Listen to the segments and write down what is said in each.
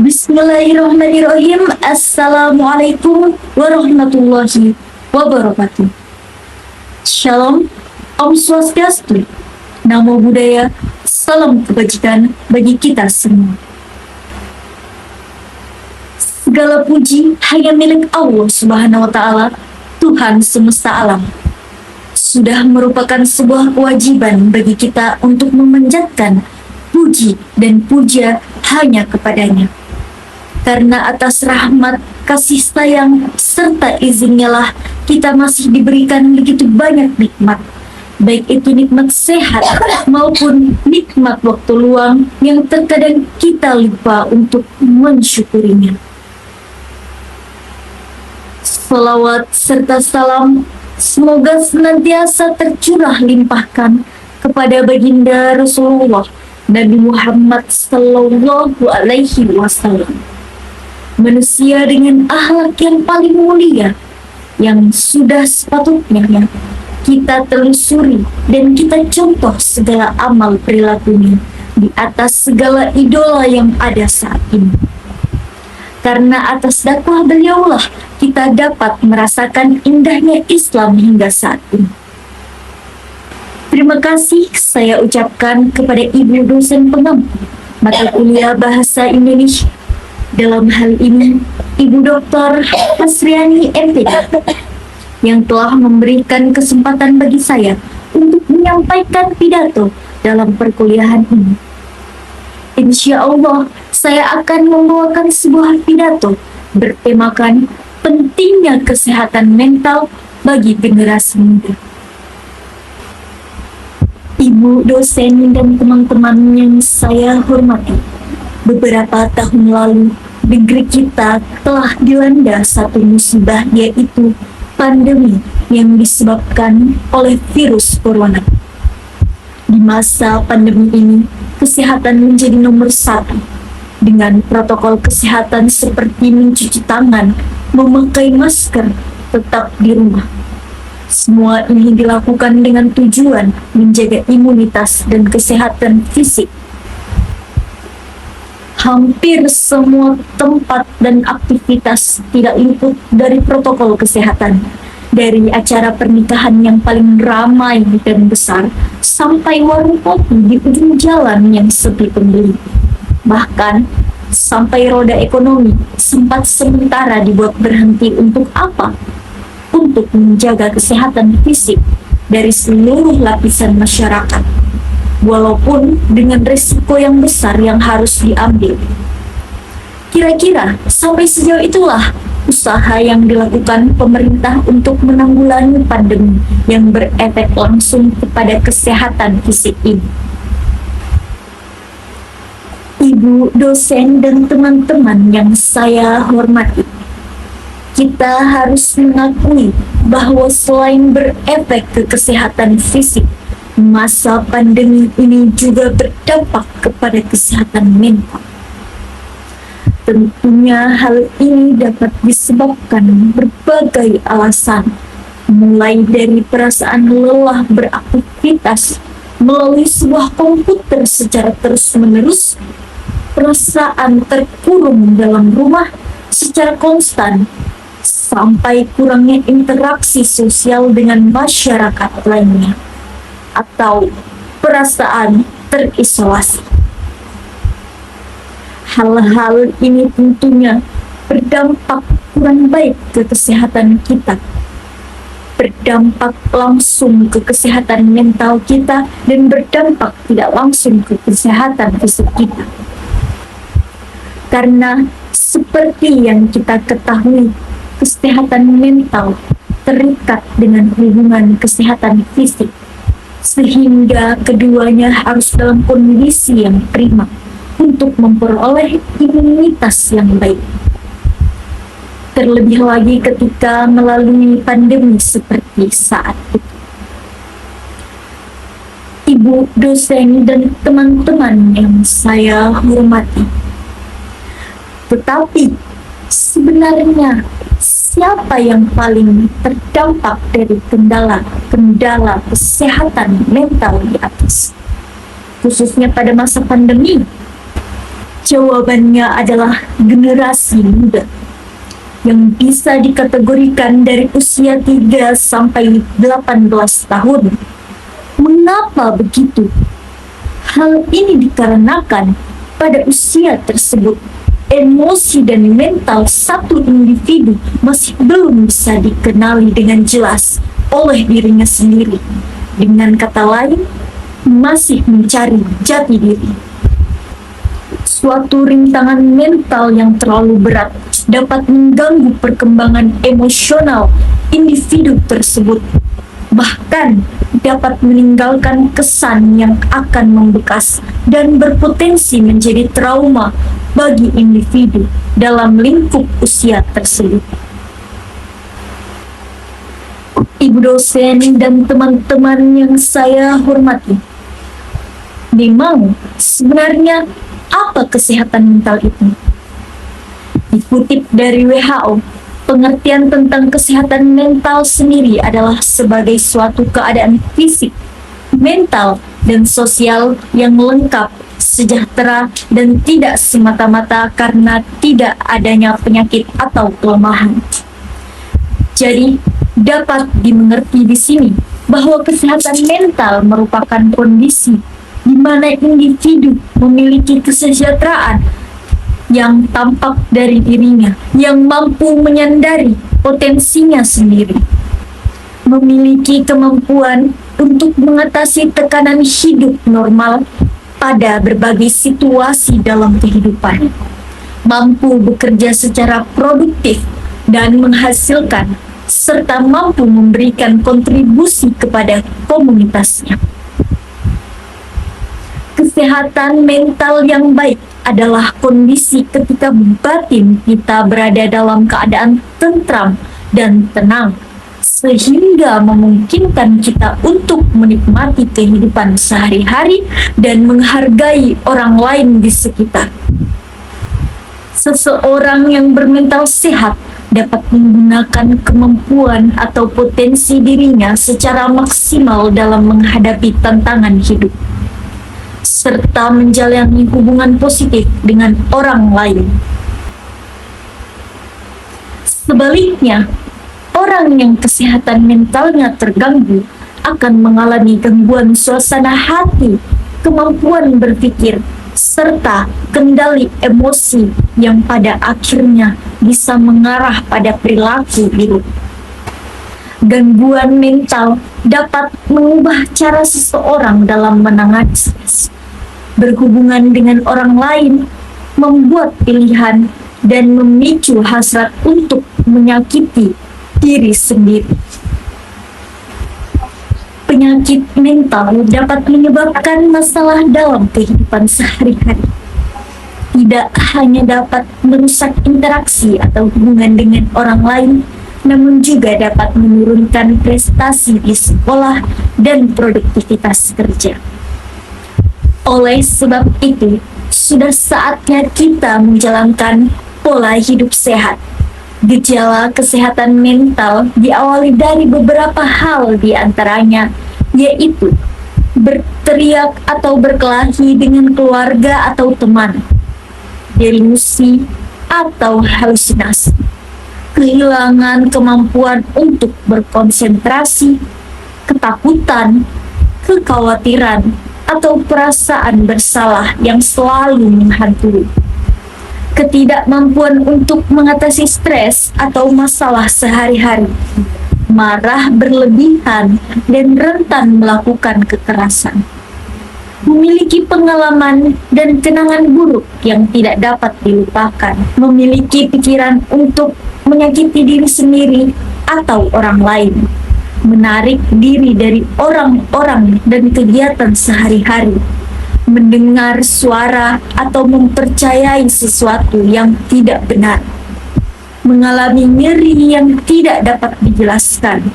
Bismillahirrahmanirrahim. Assalamualaikum warahmatullahi wabarakatuh. Shalom, Om Swastiastu, Namo Buddhaya, salam kebajikan bagi kita semua. Segala puji hanya milik Allah Subhanahu wa Ta'ala, Tuhan semesta alam. Sudah merupakan sebuah kewajiban bagi kita untuk memanjatkan puji dan puja hanya kepadanya. Karena atas rahmat, kasih sayang, serta izinnya lah kita masih diberikan begitu banyak nikmat. Baik itu nikmat sehat maupun nikmat waktu luang yang terkadang kita lupa untuk mensyukurinya. Salawat serta salam semoga senantiasa tercurah limpahkan kepada baginda Rasulullah Nabi Muhammad Sallallahu Alaihi Wasallam, manusia dengan akhlak yang paling mulia, yang sudah sepatutnya kita telusuri dan kita contoh segala amal perilakunya di atas segala idola yang ada saat ini. Karena atas dakwah beliaulah kita dapat merasakan indahnya Islam hingga saat ini. Terima kasih saya ucapkan kepada Ibu dosen pengampu mata kuliah Bahasa Indonesia. Dalam hal ini, Ibu Dr. Hasriani MPD, yang telah memberikan kesempatan bagi saya untuk menyampaikan pidato dalam perkuliahan ini. Insya Allah, saya akan membawakan sebuah pidato bertemakan pentingnya kesehatan mental bagi generasi muda. Ibu dosen dan teman-teman yang saya hormati, beberapa tahun lalu, negeri kita telah dilanda satu musibah, yaitu pandemi yang disebabkan oleh virus corona. Di masa pandemi ini, kesehatan menjadi nomor satu, dengan protokol kesehatan seperti mencuci tangan, memakai masker, tetap di rumah. Semua ini dilakukan dengan tujuan menjaga imunitas dan kesehatan fisik. Hampir semua tempat dan aktivitas tidak luput dari protokol kesehatan. Dari acara pernikahan yang paling ramai dan besar, sampai warung kopi di ujung jalan yang sepi pembeli. Bahkan, sampai roda ekonomi sempat sementara dibuat berhenti untuk apa? Untuk menjaga kesehatan fisik dari seluruh lapisan masyarakat. Walaupun dengan risiko yang besar yang harus diambil. Kira-kira sampai sejauh itulah usaha yang dilakukan pemerintah untuk menanggulangi pandemi yang berefek langsung kepada kesehatan fisik ini. Ibu dosen dan teman-teman yang saya hormati, kita harus mengakui bahwa selain berefek ke kesehatan fisik, masa pandemi ini juga berdampak kepada kesehatan mental. Tentunya hal ini dapat disebabkan berbagai alasan, mulai dari perasaan lelah beraktivitas melalui sebuah komputer secara terus-menerus, perasaan terkurung dalam rumah secara konstan, sampai kurangnya interaksi sosial dengan masyarakat lainnya, atau perasaan terisolasi. Hal-hal ini tentunya berdampak kurang baik ke kesehatan kita, berdampak langsung ke kesehatan mental kita, dan berdampak tidak langsung ke kesehatan fisik kita. Karena seperti yang kita ketahui, kesehatan mental terikat dengan hubungan kesehatan fisik, sehingga keduanya harus dalam kondisi yang prima untuk memperoleh imunitas yang baik. Terlebih lagi ketika melalui pandemi seperti saat itu. Ibu dosen dan teman-teman yang saya hormati, tetapi sebenarnya siapa yang paling terdampak dari kendala kesehatan mental di atas, khususnya pada masa pandemi? Jawabannya adalah generasi muda yang bisa dikategorikan dari usia 3 sampai 18 tahun. Mengapa begitu? Hal ini dikarenakan pada usia tersebut emosi dan mental satu individu masih belum bisa dikenali dengan jelas oleh dirinya sendiri. Dengan kata lain, masih mencari jati diri. Suatu rintangan mental yang terlalu berat dapat mengganggu perkembangan emosional individu tersebut, bahkan dapat meninggalkan kesan yang akan membekas dan berpotensi menjadi trauma bagi individu dalam lingkup usia tersebut. Ibu dosen dan teman-teman yang saya hormati, memang sebenarnya apa kesehatan mental itu? Dikutip dari WHO, pengertian tentang kesehatan mental sendiri adalah sebagai suatu keadaan fisik, mental, dan sosial yang lengkap, sejahtera, dan tidak semata-mata karena tidak adanya penyakit atau kelemahan. Jadi, dapat dimengerti di sini bahwa kesehatan mental merupakan kondisi di mana individu memiliki kesejahteraan yang tampak dari dirinya, yang mampu menyadari potensinya sendiri, memiliki kemampuan untuk mengatasi tekanan hidup normal pada berbagai situasi dalam kehidupan, mampu bekerja secara produktif dan menghasilkan, serta mampu memberikan kontribusi kepada komunitasnya. Kesehatan mental yang baik adalah kondisi ketika batin kita berada dalam keadaan tentram dan tenang, sehingga memungkinkan kita untuk menikmati kehidupan sehari-hari dan menghargai orang lain di sekitar. Seseorang yang bermental sehat dapat menggunakan kemampuan atau potensi dirinya secara maksimal dalam menghadapi tantangan hidup, serta menjalani hubungan positif dengan orang lain. Sebaliknya, orang yang kesehatan mentalnya terganggu akan mengalami gangguan suasana hati, kemampuan berpikir, serta kendali emosi yang pada akhirnya bisa mengarah pada perilaku buruk. Gangguan mental dapat mengubah cara seseorang dalam menangani stres, berhubungan dengan orang lain, membuat pilihan, dan memicu hasrat untuk menyakiti diri sendiri. Penyakit mental dapat menyebabkan masalah dalam kehidupan sehari-hari. Tidak hanya dapat merusak interaksi atau hubungan dengan orang lain, namun juga dapat menurunkan prestasi di sekolah dan produktivitas kerja. Oleh sebab itu, sudah saatnya kita menjalankan pola hidup sehat. Gejala kesehatan mental diawali dari beberapa hal, di antaranya yaitu berteriak atau berkelahi dengan keluarga atau teman, delusi atau halusinasi, kehilangan kemampuan untuk berkonsentrasi, ketakutan, kekhawatiran, atau perasaan bersalah yang selalu menghantui, ketidakmampuan untuk mengatasi stres atau masalah sehari-hari, marah berlebihan, dan rentan melakukan kekerasan, memiliki pengalaman dan kenangan buruk yang tidak dapat dilupakan, memiliki pikiran untuk menyakiti diri sendiri atau orang lain, menarik diri dari orang-orang dan kegiatan sehari-hari, mendengar suara atau mempercayai sesuatu yang tidak benar, mengalami nyeri yang tidak dapat dijelaskan,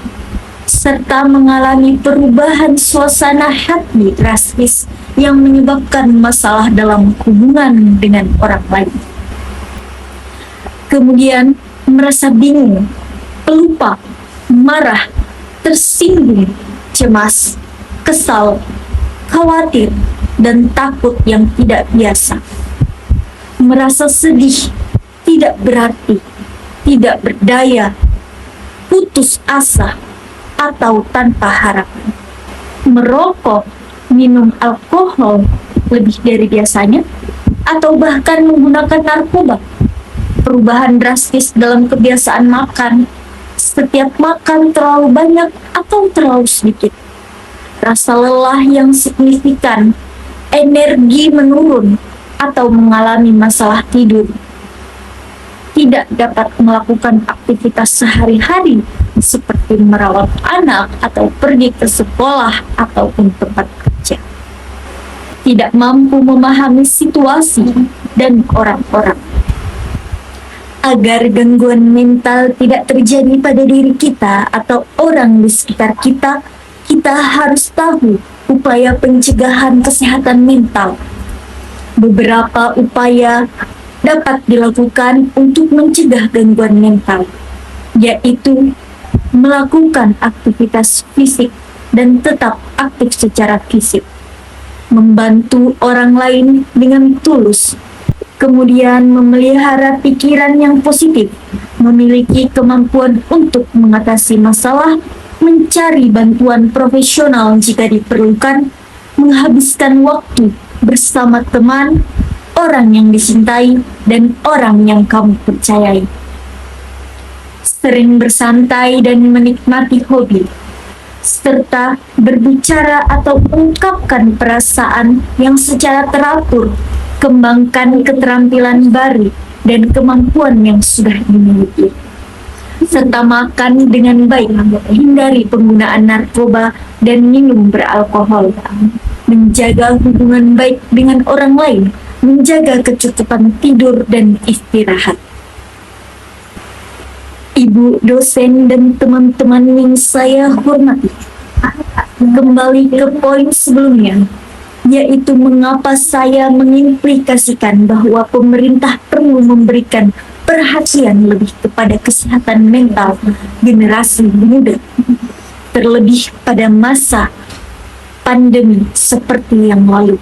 serta mengalami perubahan suasana hati drastis yang menyebabkan masalah dalam hubungan dengan orang lain. Kemudian merasa bingung, pelupa, marah, tersinggung, cemas, kesal, khawatir, dan takut yang tidak biasa. merasa sedih, tidak berarti, tidak berdaya, putus asa, atau tanpa harapan. Merokok, minum alkohol lebih dari biasanya, atau bahkan menggunakan narkoba. Perubahan drastis dalam kebiasaan makan, setiap makan terlalu banyak atau terlalu sedikit. Rasa lelah yang signifikan, energi menurun, atau mengalami masalah tidur. Tidak dapat melakukan aktivitas sehari-hari seperti merawat anak atau pergi ke sekolah ataupun tempat kerja. Tidak mampu memahami situasi dan orang-orang. Agar gangguan mental tidak terjadi pada diri kita atau orang di sekitar kita, kita harus tahu upaya pencegahan kesehatan mental. Beberapa upaya dapat dilakukan untuk mencegah gangguan mental, yaitu melakukan aktivitas fisik dan tetap aktif secara fisik, membantu orang lain dengan tulus, kemudian memelihara pikiran yang positif, memiliki kemampuan untuk mengatasi masalah, mencari bantuan profesional jika diperlukan, menghabiskan waktu bersama teman, orang yang dicintai, dan orang yang kamu percayai. Sering bersantai dan menikmati hobi, serta berbicara atau mengungkapkan perasaan yang secara teratur. Kembangkan keterampilan baru dan kemampuan yang sudah dimiliki. Serta makan dengan baik, hindari penggunaan narkoba dan minum beralkohol. Menjaga hubungan baik dengan orang lain, menjaga kecukupan tidur dan istirahat. Ibu dosen dan teman-teman yang saya hormati, kembali ke poin sebelumnya, yaitu mengapa saya mengimplikasikan bahwa pemerintah perlu memberikan perhatian lebih kepada kesehatan mental generasi muda, terlebih pada masa pandemi seperti yang lalu.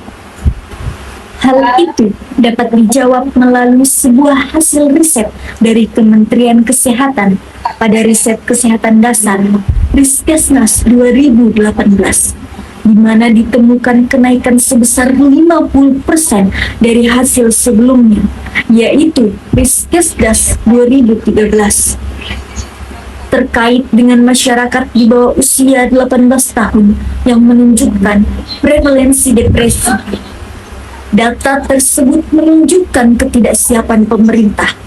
Hal itu dapat dijawab melalui sebuah hasil riset dari Kementerian Kesehatan pada riset kesehatan dasar Riskesnas 2018, di mana ditemukan kenaikan sebesar 50% dari hasil sebelumnya, yaitu Riskesdas 2013. Terkait dengan masyarakat di bawah usia 18 tahun yang menunjukkan prevalensi depresi. Data tersebut menunjukkan ketidaksiapan pemerintah.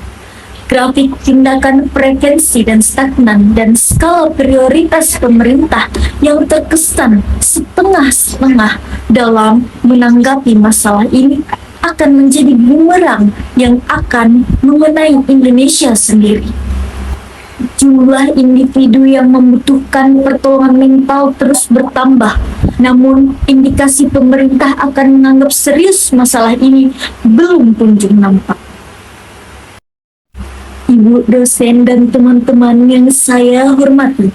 Grafik tindakan prevensi dan stagnan dan skala prioritas pemerintah yang terkesan setengah-setengah dalam menanggapi masalah ini akan menjadi bumerang yang akan mengenai Indonesia sendiri. Jumlah individu yang membutuhkan pertolongan mental terus bertambah, namun indikasi pemerintah akan menganggap serius masalah ini belum kunjung nampak. Ibu dosen dan teman-teman yang saya hormati,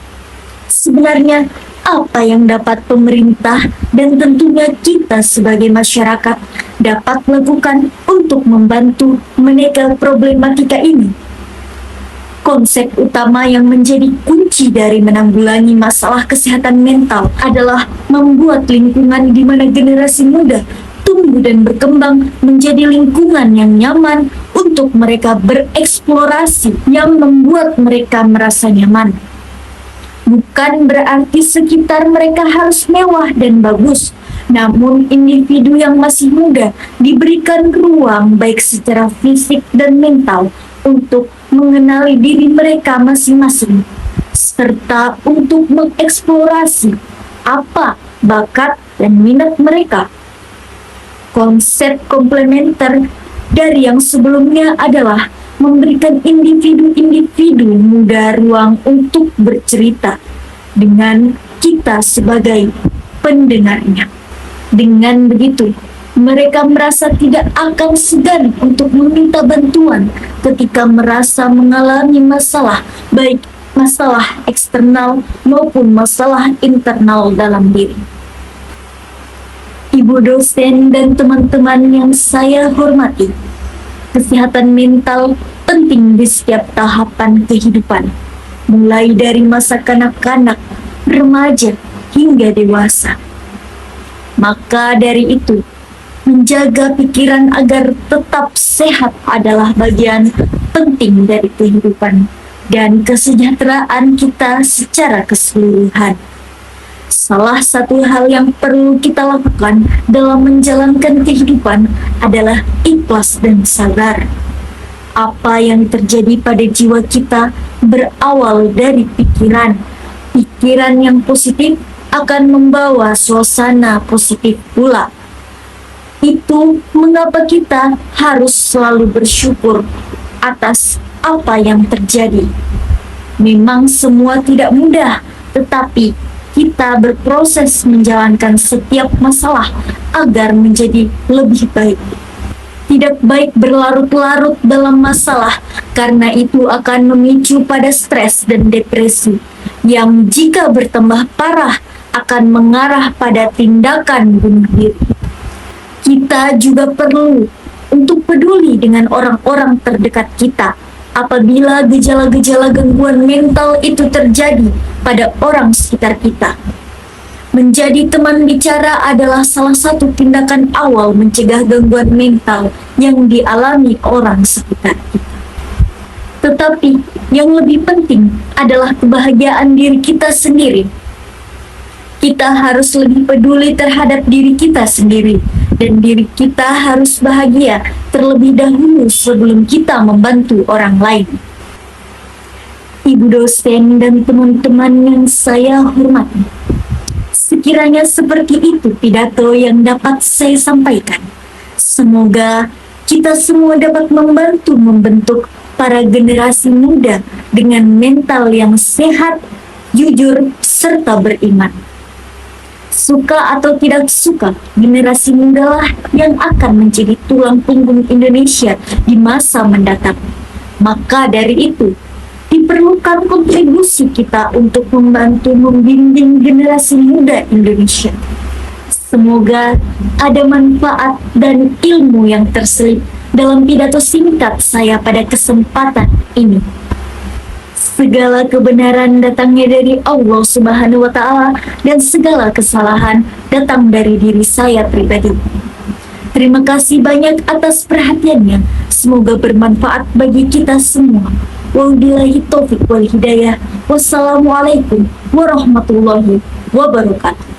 sebenarnya apa yang dapat pemerintah dan tentunya kita sebagai masyarakat dapat lakukan untuk membantu menekan problematika ini? Konsep utama yang menjadi kunci dari menanggulangi masalah kesehatan mental adalah membuat lingkungan di mana generasi muda tumbuh dan berkembang menjadi lingkungan yang nyaman untuk mereka bereksplorasi, yang membuat mereka merasa nyaman. Bukan berarti sekitar mereka harus mewah dan bagus, namun individu yang masih muda diberikan ruang baik secara fisik dan mental untuk mengenali diri mereka masing-masing, serta untuk mengeksplorasi apa bakat dan minat mereka. Konsep komplementer dari yang sebelumnya adalah memberikan individu-individu muda ruang untuk bercerita dengan kita sebagai pendengarnya. Dengan begitu, mereka merasa tidak akan segan untuk meminta bantuan ketika merasa mengalami masalah, baik masalah eksternal maupun masalah internal dalam diri. Ibu dosen dan teman-teman yang saya hormati, Kesehatan mental penting di setiap tahapan kehidupan, mulai dari masa kanak-kanak, remaja, hingga dewasa. Maka dari itu, menjaga pikiran agar tetap sehat adalah bagian penting dari kehidupan dan kesejahteraan kita secara keseluruhan. Salah satu hal yang perlu kita lakukan dalam menjalankan kehidupan adalah ikhlas dan sabar. Apa yang terjadi pada jiwa kita berawal dari pikiran. Pikiran yang positif akan membawa suasana positif pula. Itu mengapa kita harus selalu bersyukur atas apa yang terjadi. Memang semua tidak mudah, tetapi kita berproses menjalankan setiap masalah agar menjadi lebih baik. Tidak baik berlarut-larut dalam masalah, karena itu akan memicu pada stres dan depresi, yang jika bertambah parah akan mengarah pada tindakan bunuh diri. Kita juga perlu untuk peduli dengan orang-orang terdekat kita apabila gejala-gejala gangguan mental itu terjadi pada orang sekitar kita. Menjadi teman bicara adalah salah satu tindakan awal mencegah gangguan mental yang dialami orang sekitar kita. Tetapi yang lebih penting adalah kebahagiaan diri kita sendiri. Kita harus lebih peduli terhadap diri kita sendiri, dan diri kita harus bahagia terlebih dahulu sebelum kita membantu orang lain. Ibu dosen dan teman-teman yang saya hormati, sekiranya seperti itu pidato yang dapat saya sampaikan. Semoga kita semua dapat membantu membentuk para generasi muda dengan mental yang sehat, jujur, serta beriman. Suka atau tidak suka, generasi muda lah yang akan menjadi tulang punggung Indonesia di masa mendatang. Maka dari itu, diperlukan kontribusi kita untuk membantu membimbing generasi muda Indonesia. Semoga ada manfaat dan ilmu yang terselip dalam pidato singkat saya pada kesempatan ini. Segala kebenaran datangnya dari Allah Subhanahu wa Ta'ala, dan segala kesalahan datang dari diri saya pribadi. Terima kasih banyak atas perhatiannya. Semoga bermanfaat bagi kita semua. Wabillahi taufiq wal hidayah. Wassalamualaikum warahmatullahi wabarakatuh.